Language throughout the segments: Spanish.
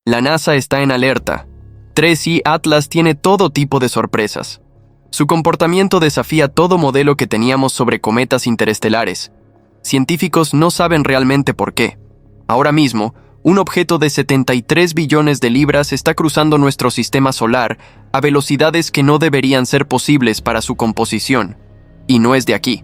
La NASA está en alerta. 3I Atlas tiene todo tipo de sorpresas. Su comportamiento desafía todo modelo que teníamos sobre cometas interestelares. Científicos no saben realmente por qué. Ahora mismo, un objeto de 73 billones de libras está cruzando nuestro sistema solar a velocidades que no deberían ser posibles para su composición. Y no es de aquí.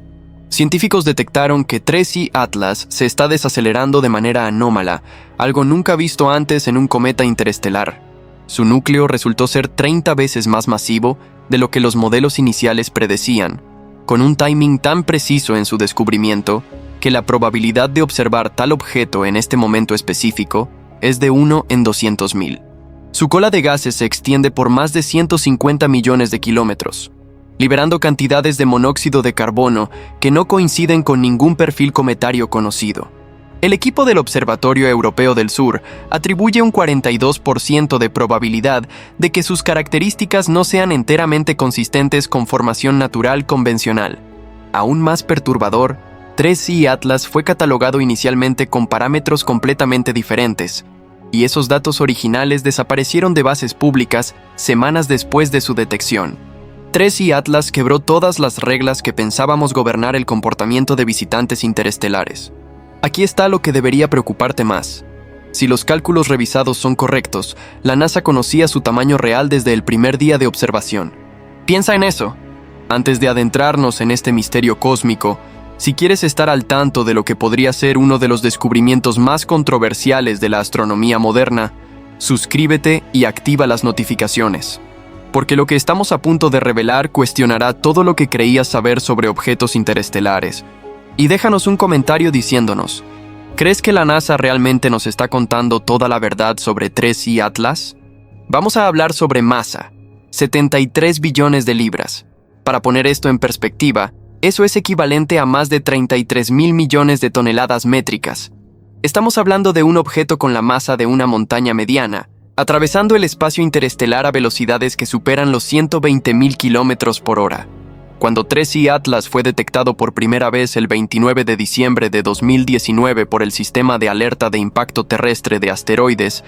Científicos detectaron que 3I Atlas se está desacelerando de manera anómala, algo nunca visto antes en un cometa interestelar. Su núcleo resultó ser 30 veces más masivo de lo que los modelos iniciales predecían, con un timing tan preciso en su descubrimiento que la probabilidad de observar tal objeto en este momento específico es de 1 en 200.000. Su cola de gases se extiende por más de 150 millones de kilómetros, liberando cantidades de monóxido de carbono que no coinciden con ningún perfil cometario conocido. El equipo del Observatorio Europeo del Sur atribuye un 42% de probabilidad de que sus características no sean enteramente consistentes con formación natural convencional. Aún más perturbador, 3I Atlas fue catalogado inicialmente con parámetros completamente diferentes, y esos datos originales desaparecieron de bases públicas semanas después de su detección. 3I Atlas quebró todas las reglas que pensábamos gobernar el comportamiento de visitantes interestelares. Aquí está lo que debería preocuparte más. Si los cálculos revisados son correctos, la NASA conocía su tamaño real desde el primer día de observación. Piensa en eso. Antes de adentrarnos en este misterio cósmico, si quieres estar al tanto de lo que podría ser uno de los descubrimientos más controversiales de la astronomía moderna, suscríbete y activa las notificaciones. Porque lo que estamos a punto de revelar cuestionará todo lo que creías saber sobre objetos interestelares. Y déjanos un comentario diciéndonos, ¿crees que la NASA realmente nos está contando toda la verdad sobre 3I Atlas? Vamos a hablar sobre masa, 73 billones de libras. Para poner esto en perspectiva, eso es equivalente a más de 33.000 millones de toneladas métricas. Estamos hablando de un objeto con la masa de una montaña mediana, atravesando el espacio interestelar a velocidades que superan los 120.000 kilómetros por hora. Cuando 3I Atlas fue detectado por primera vez el 29 de diciembre de 2019 por el Sistema de Alerta de Impacto Terrestre de Asteroides,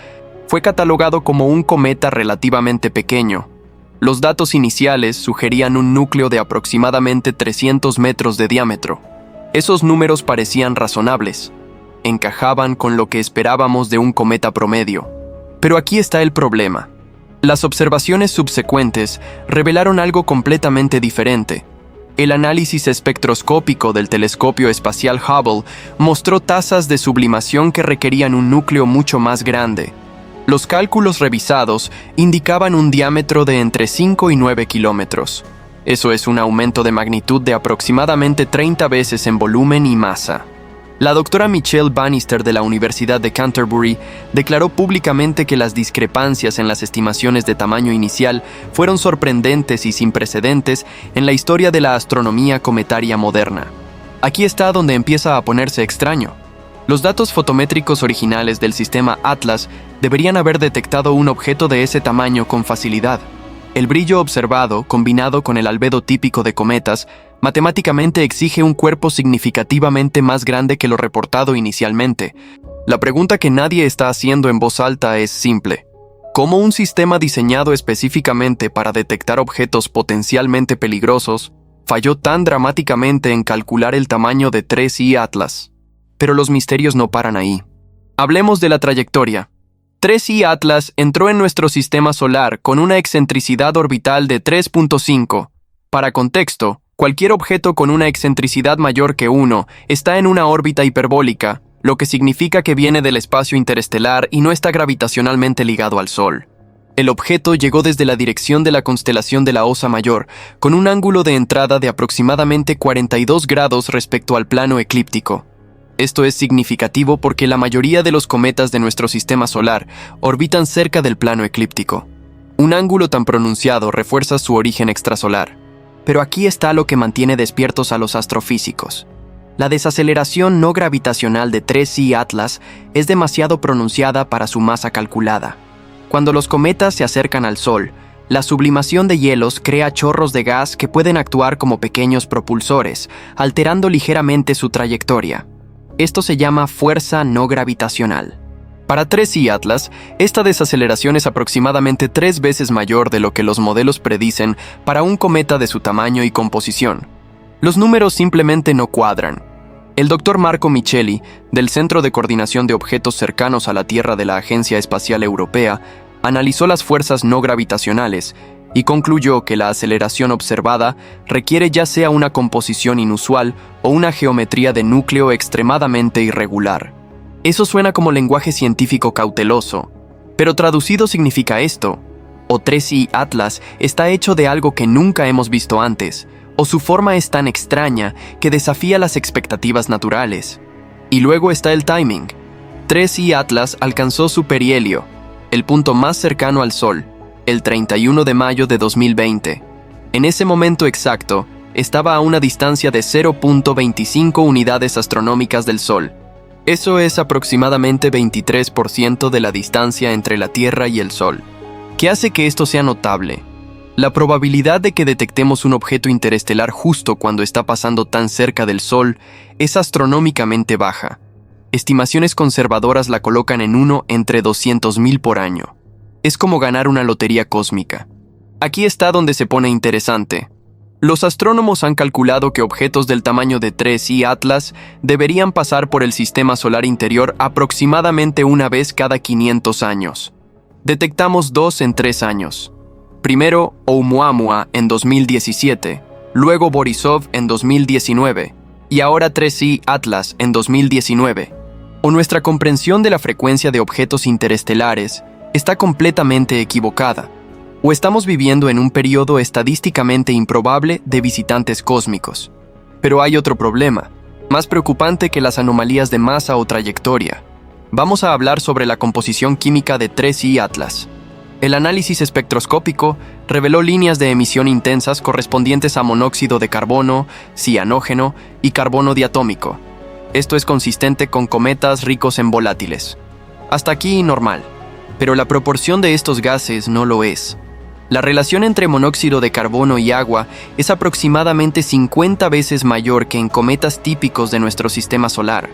fue catalogado como un cometa relativamente pequeño. Los datos iniciales sugerían un núcleo de aproximadamente 300 metros de diámetro. Esos números parecían razonables. Encajaban con lo que esperábamos de un cometa promedio. Pero aquí está el problema. Las observaciones subsecuentes revelaron algo completamente diferente. El análisis espectroscópico del telescopio espacial Hubble mostró tasas de sublimación que requerían un núcleo mucho más grande. Los cálculos revisados indicaban un diámetro de entre 5 y 9 kilómetros. Eso es un aumento de magnitud de aproximadamente 30 veces en volumen y masa. La doctora Michelle Bannister de la Universidad de Canterbury declaró públicamente que las discrepancias en las estimaciones de tamaño inicial fueron sorprendentes y sin precedentes en la historia de la astronomía cometaria moderna. Aquí está donde empieza a ponerse extraño. Los datos fotométricos originales del sistema Atlas deberían haber detectado un objeto de ese tamaño con facilidad. El brillo observado, combinado con el albedo típico de cometas, matemáticamente exige un cuerpo significativamente más grande que lo reportado inicialmente. La pregunta que nadie está haciendo en voz alta es simple. ¿Cómo un sistema diseñado específicamente para detectar objetos potencialmente peligrosos falló tan dramáticamente en calcular el tamaño de 3I Atlas? Pero los misterios no paran ahí. Hablemos de la trayectoria. 3I Atlas entró en nuestro sistema solar con una excentricidad orbital de 3.5. Para contexto, cualquier objeto con una excentricidad mayor que 1 está en una órbita hiperbólica, lo que significa que viene del espacio interestelar y no está gravitacionalmente ligado al Sol. El objeto llegó desde la dirección de la constelación de la Osa Mayor, con un ángulo de entrada de aproximadamente 42 grados respecto al plano eclíptico. Esto es significativo porque la mayoría de los cometas de nuestro sistema solar orbitan cerca del plano eclíptico. Un ángulo tan pronunciado refuerza su origen extrasolar. Pero aquí está lo que mantiene despiertos a los astrofísicos. La desaceleración no gravitacional de 3I Atlas es demasiado pronunciada para su masa calculada. Cuando los cometas se acercan al Sol, la sublimación de hielos crea chorros de gas que pueden actuar como pequeños propulsores, alterando ligeramente su trayectoria. Esto se llama fuerza no gravitacional. Para 3I Atlas, esta desaceleración es aproximadamente 3 veces mayor de lo que los modelos predicen para un cometa de su tamaño y composición. Los números simplemente no cuadran. El Dr. Marco Micheli, del Centro de Coordinación de Objetos Cercanos a la Tierra de la Agencia Espacial Europea, analizó las fuerzas no gravitacionales y concluyó que la aceleración observada requiere ya sea una composición inusual o una geometría de núcleo extremadamente irregular. Eso suena como lenguaje científico cauteloso, pero traducido significa esto: o 3I Atlas está hecho de algo que nunca hemos visto antes, o su forma es tan extraña que desafía las expectativas naturales. Y luego está el timing. 3I Atlas alcanzó su perihelio, el punto más cercano al Sol, el 31 de mayo de 2020. En ese momento exacto, estaba a una distancia de 0.25 unidades astronómicas del Sol. Eso es aproximadamente 23% de la distancia entre la Tierra y el Sol. ¿Qué hace que esto sea notable? La probabilidad de que detectemos un objeto interestelar justo cuando está pasando tan cerca del Sol es astronómicamente baja. Estimaciones conservadoras la colocan en 1 entre 200.000 por año. Es como ganar una lotería cósmica. Aquí está donde se pone interesante. Los astrónomos han calculado que objetos del tamaño de 3I Atlas deberían pasar por el sistema solar interior aproximadamente una vez cada 500 años. Detectamos 2 en 3 años. Primero Oumuamua en 2017, luego Borisov en 2019 y ahora 3I Atlas en 2019. O nuestra comprensión de la frecuencia de objetos interestelares está completamente equivocada, o estamos viviendo en un periodo estadísticamente improbable de visitantes cósmicos. Pero hay otro problema, más preocupante que las anomalías de masa o trayectoria. Vamos a hablar sobre la composición química de 3I Atlas. El análisis espectroscópico reveló líneas de emisión intensas correspondientes a monóxido de carbono, cianógeno y carbono diatómico. Esto es consistente con cometas ricos en volátiles. Hasta aquí normal, pero la proporción de estos gases no lo es. La relación entre monóxido de carbono y agua es aproximadamente 50 veces mayor que en cometas típicos de nuestro sistema solar.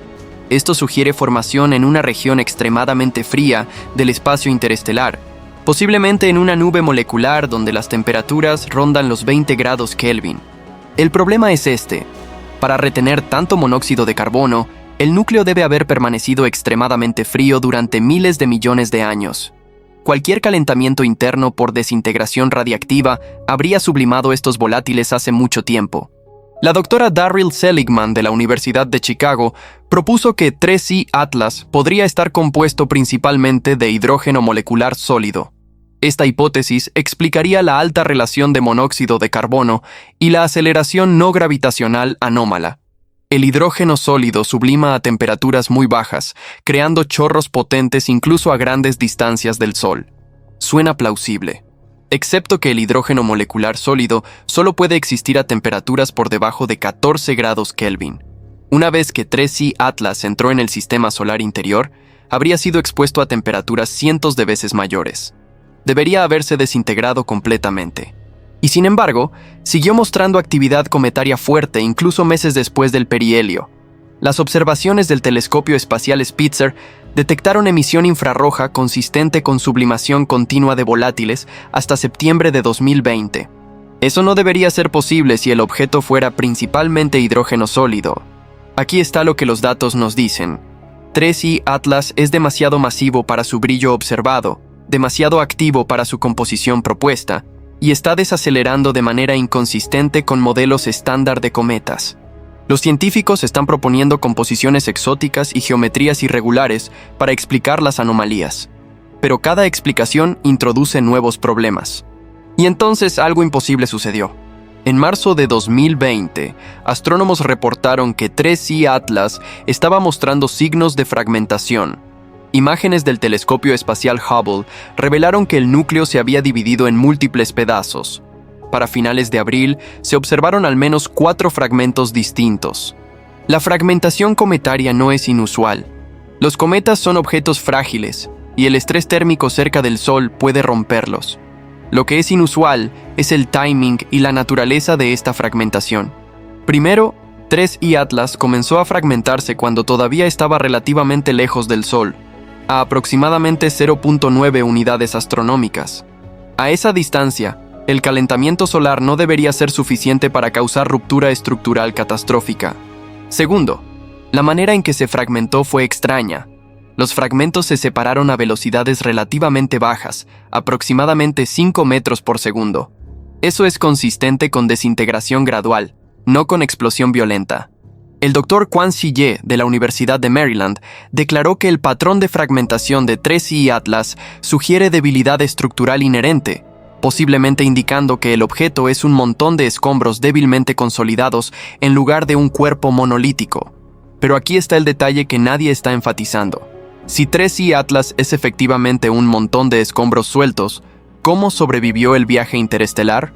Esto sugiere formación en una región extremadamente fría del espacio interestelar, posiblemente en una nube molecular donde las temperaturas rondan los 20 grados Kelvin. El problema es este: para retener tanto monóxido de carbono, el núcleo debe haber permanecido extremadamente frío durante miles de millones de años. Cualquier calentamiento interno por desintegración radiactiva habría sublimado estos volátiles hace mucho tiempo. La doctora Darryl Seligman de la Universidad de Chicago propuso que 3I Atlas podría estar compuesto principalmente de hidrógeno molecular sólido. Esta hipótesis explicaría la alta relación de monóxido de carbono y la aceleración no gravitacional anómala. El hidrógeno sólido sublima a temperaturas muy bajas, creando chorros potentes incluso a grandes distancias del Sol. Suena plausible, excepto que el hidrógeno molecular sólido solo puede existir a temperaturas por debajo de 14 grados Kelvin. Una vez que 3I Atlas entró en el sistema solar interior, habría sido expuesto a temperaturas cientos de veces mayores. Debería haberse desintegrado completamente. Y sin embargo, siguió mostrando actividad cometaria fuerte incluso meses después del perihelio. Las observaciones del telescopio espacial Spitzer detectaron emisión infrarroja consistente con sublimación continua de volátiles hasta septiembre de 2020. Eso no debería ser posible si el objeto fuera principalmente hidrógeno sólido. Aquí está lo que los datos nos dicen. 3I Atlas es demasiado masivo para su brillo observado, demasiado activo para su composición propuesta, y está desacelerando de manera inconsistente con modelos estándar de cometas. Los científicos están proponiendo composiciones exóticas y geometrías irregulares para explicar las anomalías, pero cada explicación introduce nuevos problemas. Y entonces algo imposible sucedió. En marzo de 2020, astrónomos reportaron que 3I Atlas estaba mostrando signos de fragmentación. Imágenes del telescopio espacial Hubble revelaron que el núcleo se había dividido en múltiples pedazos. Para finales de abril, se observaron al menos 4 fragmentos distintos. La fragmentación cometaria no es inusual. Los cometas son objetos frágiles, y el estrés térmico cerca del Sol puede romperlos. Lo que es inusual es el timing y la naturaleza de esta fragmentación. Primero, 3I Atlas comenzó a fragmentarse cuando todavía estaba relativamente lejos del Sol. a aproximadamente 0.9 unidades astronómicas. A esa distancia, el calentamiento solar no debería ser suficiente para causar ruptura estructural catastrófica. Segundo, la manera en que se fragmentó fue extraña. Los fragmentos se separaron a velocidades relativamente bajas, aproximadamente 5 metros por segundo. Eso es consistente con desintegración gradual, no con explosión violenta. El Dr. Quan Si-ye, de la Universidad de Maryland, declaró que el patrón de fragmentación de 3I Atlas sugiere debilidad estructural inherente, posiblemente indicando que el objeto es un montón de escombros débilmente consolidados en lugar de un cuerpo monolítico. Pero aquí está el detalle que nadie está enfatizando. Si 3I Atlas es efectivamente un montón de escombros sueltos, ¿cómo sobrevivió el viaje interestelar?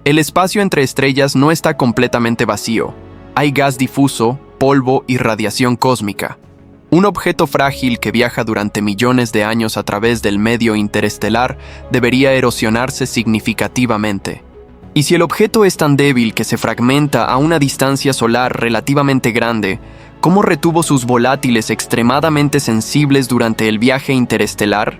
El espacio entre estrellas no está completamente vacío. Hay gas difuso, polvo y radiación cósmica. Un objeto frágil que viaja durante millones de años a través del medio interestelar debería erosionarse significativamente. Y si el objeto es tan débil que se fragmenta a una distancia solar relativamente grande, ¿cómo retuvo sus volátiles extremadamente sensibles durante el viaje interestelar?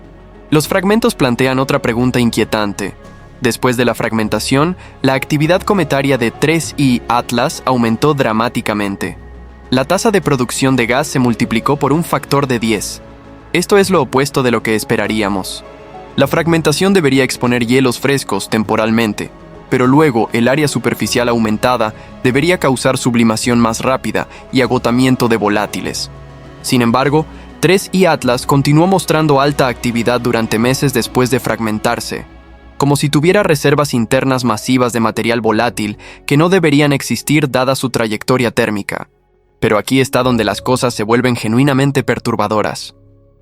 Los fragmentos plantean otra pregunta inquietante. Después de la fragmentación, la actividad cometaria de 3I Atlas aumentó dramáticamente. La tasa de producción de gas se multiplicó por un factor de 10. Esto es lo opuesto de lo que esperaríamos. La fragmentación debería exponer hielos frescos temporalmente, pero luego el área superficial aumentada debería causar sublimación más rápida y agotamiento de volátiles. Sin embargo, 3I Atlas continuó mostrando alta actividad durante meses después de fragmentarse, como si tuviera reservas internas masivas de material volátil que no deberían existir dada su trayectoria térmica. Pero aquí está donde las cosas se vuelven genuinamente perturbadoras.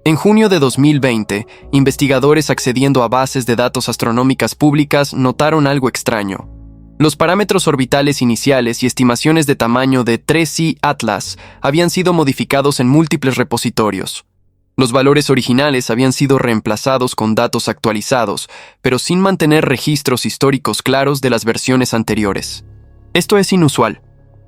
En junio de 2020, investigadores accediendo a bases de datos astronómicas públicas notaron algo extraño. Los parámetros orbitales iniciales y estimaciones de tamaño de 3I Atlas habían sido modificados en múltiples repositorios. Los valores originales habían sido reemplazados con datos actualizados, pero sin mantener registros históricos claros de las versiones anteriores. Esto es inusual.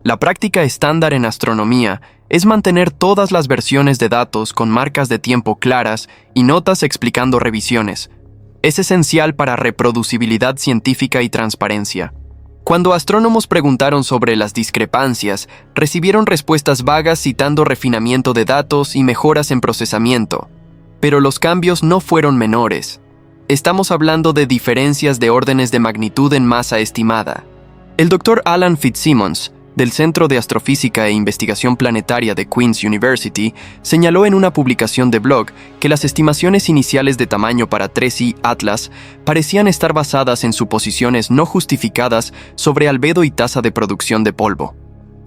La práctica estándar en astronomía es mantener todas las versiones de datos con marcas de tiempo claras y notas explicando revisiones. Es esencial para reproducibilidad científica y transparencia. Cuando astrónomos preguntaron sobre las discrepancias, recibieron respuestas vagas citando refinamiento de datos y mejoras en procesamiento. Pero los cambios no fueron menores. Estamos hablando de diferencias de órdenes de magnitud en masa estimada. El Dr. Alan Fitzsimmons, del Centro de Astrofísica e Investigación Planetaria de Queen's University, señaló en una publicación de blog que las estimaciones iniciales de tamaño para 3I Atlas parecían estar basadas en suposiciones no justificadas sobre albedo y tasa de producción de polvo.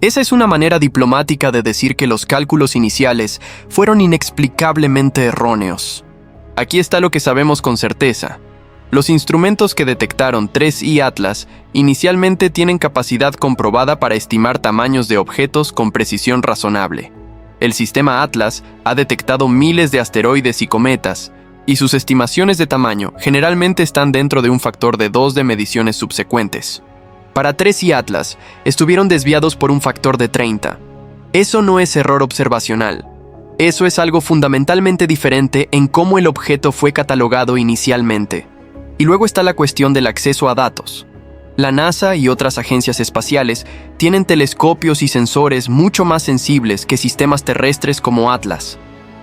Esa es una manera diplomática de decir que los cálculos iniciales fueron inexplicablemente erróneos. Aquí está lo que sabemos con certeza. Los instrumentos que detectaron 3I Atlas inicialmente tienen capacidad comprobada para estimar tamaños de objetos con precisión razonable. El sistema Atlas ha detectado miles de asteroides y cometas, y sus estimaciones de tamaño generalmente están dentro de un factor de 2 de mediciones subsecuentes. Para 3I Atlas, estuvieron desviados por un factor de 30. Eso no es error observacional. Eso es algo fundamentalmente diferente en cómo el objeto fue catalogado inicialmente. Y luego está la cuestión del acceso a datos. La NASA y otras agencias espaciales tienen telescopios y sensores mucho más sensibles que sistemas terrestres como Atlas.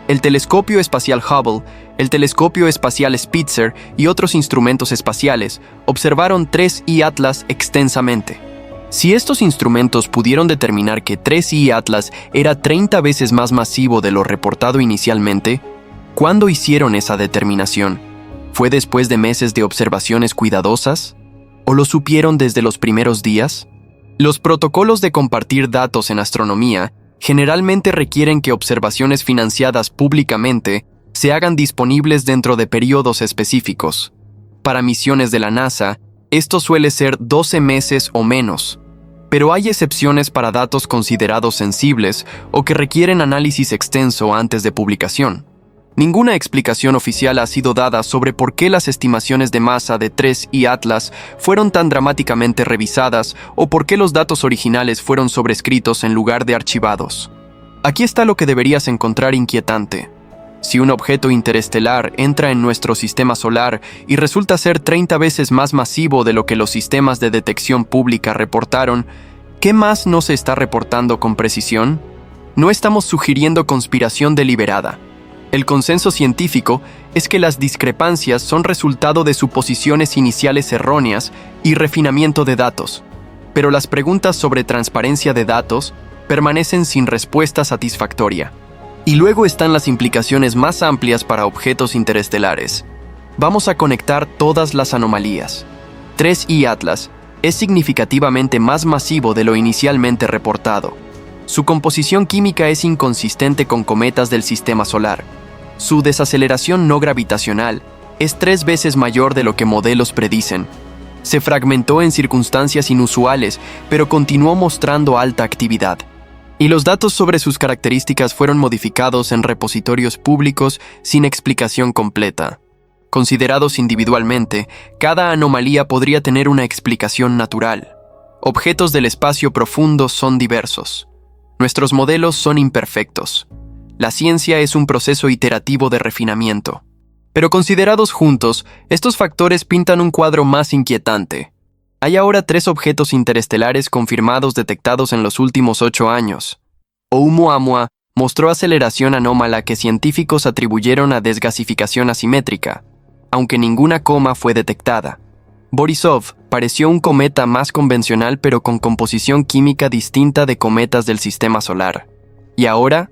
El telescopio espacial Hubble, el telescopio espacial Spitzer y otros instrumentos espaciales observaron 3I Atlas extensamente. Si estos instrumentos pudieron determinar que 3I Atlas era 30 veces más masivo de lo reportado inicialmente, ¿cuándo hicieron esa determinación? ¿Fue después de meses de observaciones cuidadosas? ¿O lo supieron desde los primeros días? Los protocolos de compartir datos en astronomía generalmente requieren que observaciones financiadas públicamente se hagan disponibles dentro de periodos específicos. Para misiones de la NASA, esto suele ser 12 meses o menos, pero hay excepciones para datos considerados sensibles o que requieren análisis extenso antes de publicación. Ninguna explicación oficial ha sido dada sobre por qué las estimaciones de masa de 3I Atlas fueron tan dramáticamente revisadas o por qué los datos originales fueron sobrescritos en lugar de archivados. Aquí está lo que deberías encontrar inquietante. Si un objeto interestelar entra en nuestro sistema solar y resulta ser 30 veces más masivo de lo que los sistemas de detección pública reportaron, ¿qué más no se está reportando con precisión? No estamos sugiriendo conspiración deliberada. El consenso científico es que las discrepancias son resultado de suposiciones iniciales erróneas y refinamiento de datos, pero las preguntas sobre transparencia de datos permanecen sin respuesta satisfactoria. Y luego están las implicaciones más amplias para objetos interestelares. Vamos a conectar todas las anomalías. 3I Atlas es significativamente más masivo de lo inicialmente reportado. Su composición química es inconsistente con cometas del sistema solar. Su desaceleración no gravitacional es 3 veces mayor de lo que modelos predicen. Se fragmentó en circunstancias inusuales, pero continuó mostrando alta actividad. Y los datos sobre sus características fueron modificados en repositorios públicos sin explicación completa. Considerados individualmente, cada anomalía podría tener una explicación natural. Objetos del espacio profundo son diversos. Nuestros modelos son imperfectos. La ciencia es un proceso iterativo de refinamiento. Pero considerados juntos, estos factores pintan un cuadro más inquietante. Hay ahora 3 objetos interestelares confirmados detectados en los últimos 8 años. Oumuamua mostró aceleración anómala que científicos atribuyeron a desgasificación asimétrica, aunque ninguna coma fue detectada. Borisov pareció un cometa más convencional pero con composición química distinta de cometas del sistema solar. Y ahora,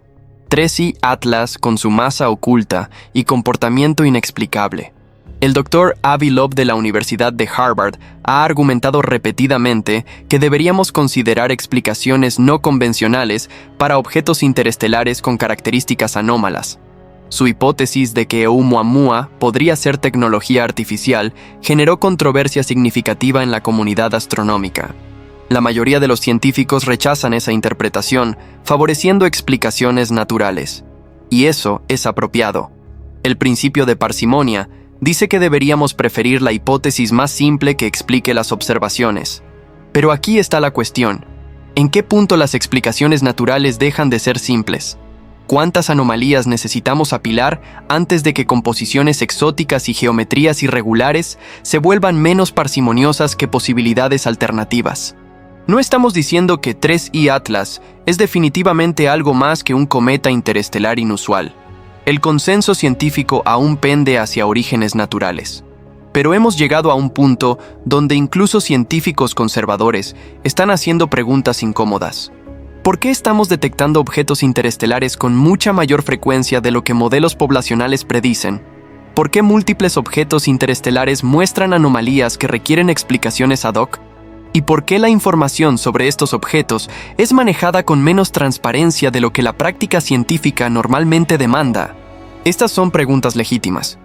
3I Atlas con su masa oculta y comportamiento inexplicable. El Dr. Avi Loeb de la Universidad de Harvard ha argumentado repetidamente que deberíamos considerar explicaciones no convencionales para objetos interestelares con características anómalas. Su hipótesis de que Oumuamua podría ser tecnología artificial generó controversia significativa en la comunidad astronómica. La mayoría de los científicos rechazan esa interpretación, favoreciendo explicaciones naturales. Y eso es apropiado. El principio de parsimonia dice que deberíamos preferir la hipótesis más simple que explique las observaciones. Pero aquí está la cuestión. ¿En qué punto las explicaciones naturales dejan de ser simples? ¿Cuántas anomalías necesitamos apilar antes de que composiciones exóticas y geometrías irregulares se vuelvan menos parsimoniosas que posibilidades alternativas? No estamos diciendo que 3I Atlas es definitivamente algo más que un cometa interestelar inusual. El consenso científico aún pende hacia orígenes naturales. Pero hemos llegado a un punto donde incluso científicos conservadores están haciendo preguntas incómodas. ¿Por qué estamos detectando objetos interestelares con mucha mayor frecuencia de lo que modelos poblacionales predicen? ¿Por qué múltiples objetos interestelares muestran anomalías que requieren explicaciones ad hoc? ¿Y por qué la información sobre estos objetos es manejada con menos transparencia de lo que la práctica científica normalmente demanda? Estas son preguntas legítimas.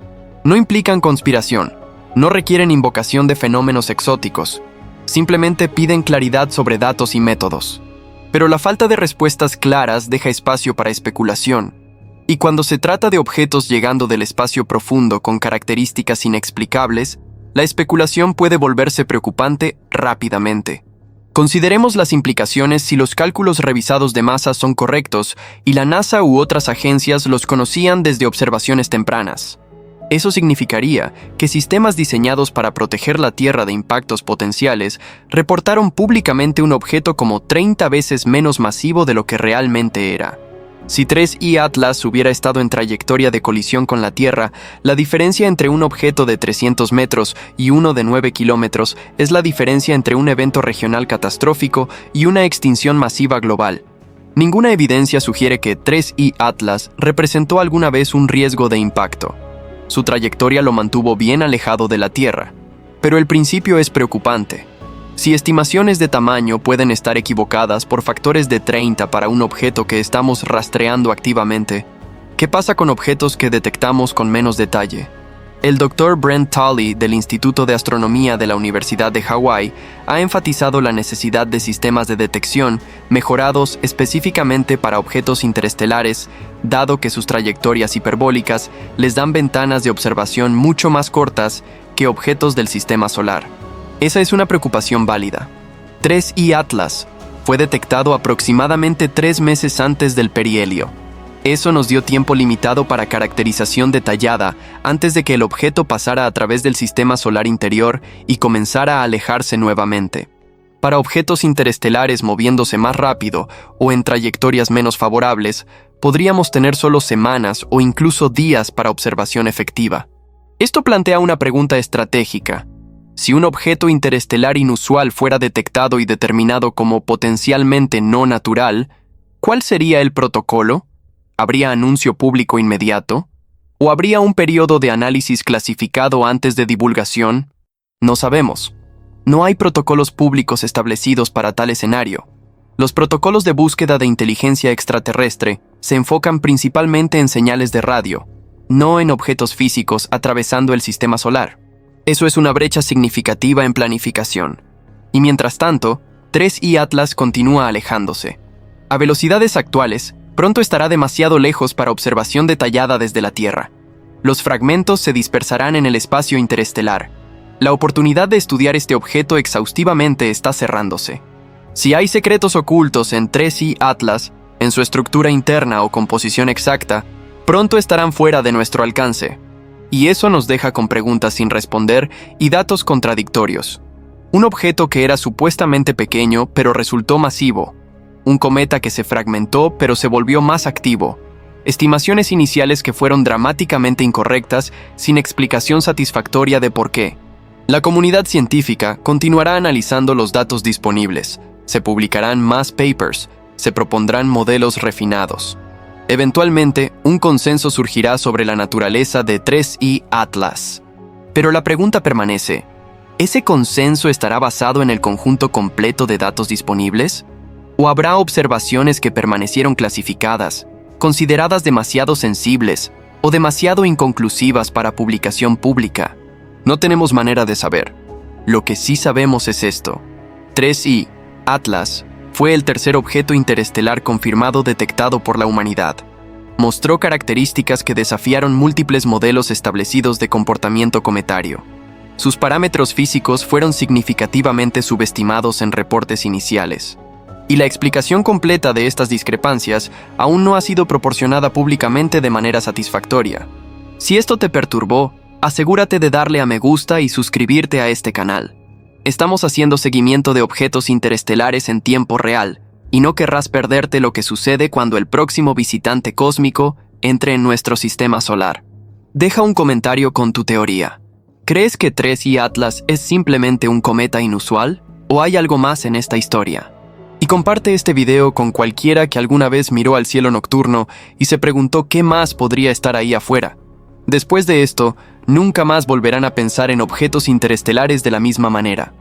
No implican conspiración, no requieren invocación de fenómenos exóticos, simplemente piden claridad sobre datos y métodos. Pero la falta de respuestas claras deja espacio para especulación. Y cuando se trata de objetos llegando del espacio profundo con características inexplicables, la especulación puede volverse preocupante rápidamente. Consideremos las implicaciones si los cálculos revisados de masa son correctos y la NASA u otras agencias los conocían desde observaciones tempranas. Eso significaría que sistemas diseñados para proteger la Tierra de impactos potenciales reportaron públicamente un objeto como 30 veces menos masivo de lo que realmente era. Si 3I Atlas hubiera estado en trayectoria de colisión con la Tierra, la diferencia entre un objeto de 300 metros y uno de 9 kilómetros es la diferencia entre un evento regional catastrófico y una extinción masiva global. Ninguna evidencia sugiere que 3I Atlas representó alguna vez un riesgo de impacto. Su trayectoria lo mantuvo bien alejado de la Tierra. Pero el principio es preocupante. Si estimaciones de tamaño pueden estar equivocadas por factores de 30 para un objeto que estamos rastreando activamente, ¿qué pasa con objetos que detectamos con menos detalle? El Dr. Brent Tully del Instituto de Astronomía de la Universidad de Hawái ha enfatizado la necesidad de sistemas de detección mejorados específicamente para objetos interestelares, dado que sus trayectorias hiperbólicas les dan ventanas de observación mucho más cortas que objetos del sistema solar. Esa es una preocupación válida. 3I Atlas fue detectado aproximadamente 3 meses antes del perihelio. Eso nos dio tiempo limitado para caracterización detallada antes de que el objeto pasara a través del sistema solar interior y comenzara a alejarse nuevamente. Para objetos interestelares moviéndose más rápido o en trayectorias menos favorables, podríamos tener solo semanas o incluso días para observación efectiva. Esto plantea una pregunta estratégica. Si un objeto interestelar inusual fuera detectado y determinado como potencialmente no natural, ¿cuál sería el protocolo? ¿Habría anuncio público inmediato? ¿O habría un periodo de análisis clasificado antes de divulgación? No sabemos. No hay protocolos públicos establecidos para tal escenario. Los protocolos de búsqueda de inteligencia extraterrestre se enfocan principalmente en señales de radio, no en objetos físicos atravesando el sistema solar. Eso es una brecha significativa en planificación. Y mientras tanto, 3I Atlas continúa alejándose. A velocidades actuales, pronto estará demasiado lejos para observación detallada desde la Tierra. Los fragmentos se dispersarán en el espacio interestelar. La oportunidad de estudiar este objeto exhaustivamente está cerrándose. Si hay secretos ocultos en 3I Atlas, en su estructura interna o composición exacta, pronto estarán fuera de nuestro alcance. Y eso nos deja con preguntas sin responder y datos contradictorios. Un objeto que era supuestamente pequeño, pero resultó masivo. Un cometa que se fragmentó, pero se volvió más activo. Estimaciones iniciales que fueron dramáticamente incorrectas, sin explicación satisfactoria de por qué. La comunidad científica continuará analizando los datos disponibles. Se publicarán más papers, se propondrán modelos refinados. Eventualmente, un consenso surgirá sobre la naturaleza de 3I Atlas. Pero la pregunta permanece: ¿ese consenso estará basado en el conjunto completo de datos disponibles? ¿O habrá observaciones que permanecieron clasificadas, consideradas demasiado sensibles o demasiado inconclusivas para publicación pública? No tenemos manera de saber. Lo que sí sabemos es esto: 3I Atlas fue el tercer objeto interestelar confirmado detectado por la humanidad. Mostró características que desafiaron múltiples modelos establecidos de comportamiento cometario. Sus parámetros físicos fueron significativamente subestimados en reportes iniciales. Y la explicación completa de estas discrepancias aún no ha sido proporcionada públicamente de manera satisfactoria. Si esto te perturbó, asegúrate de darle a me gusta y suscribirte a este canal. Estamos haciendo seguimiento de objetos interestelares en tiempo real, y no querrás perderte lo que sucede cuando el próximo visitante cósmico entre en nuestro sistema solar. Deja un comentario con tu teoría. ¿Crees que 3I Atlas es simplemente un cometa inusual? ¿O hay algo más en esta historia? Y comparte este video con cualquiera que alguna vez miró al cielo nocturno y se preguntó qué más podría estar ahí afuera. Después de esto, nunca más volverán a pensar en objetos interestelares de la misma manera.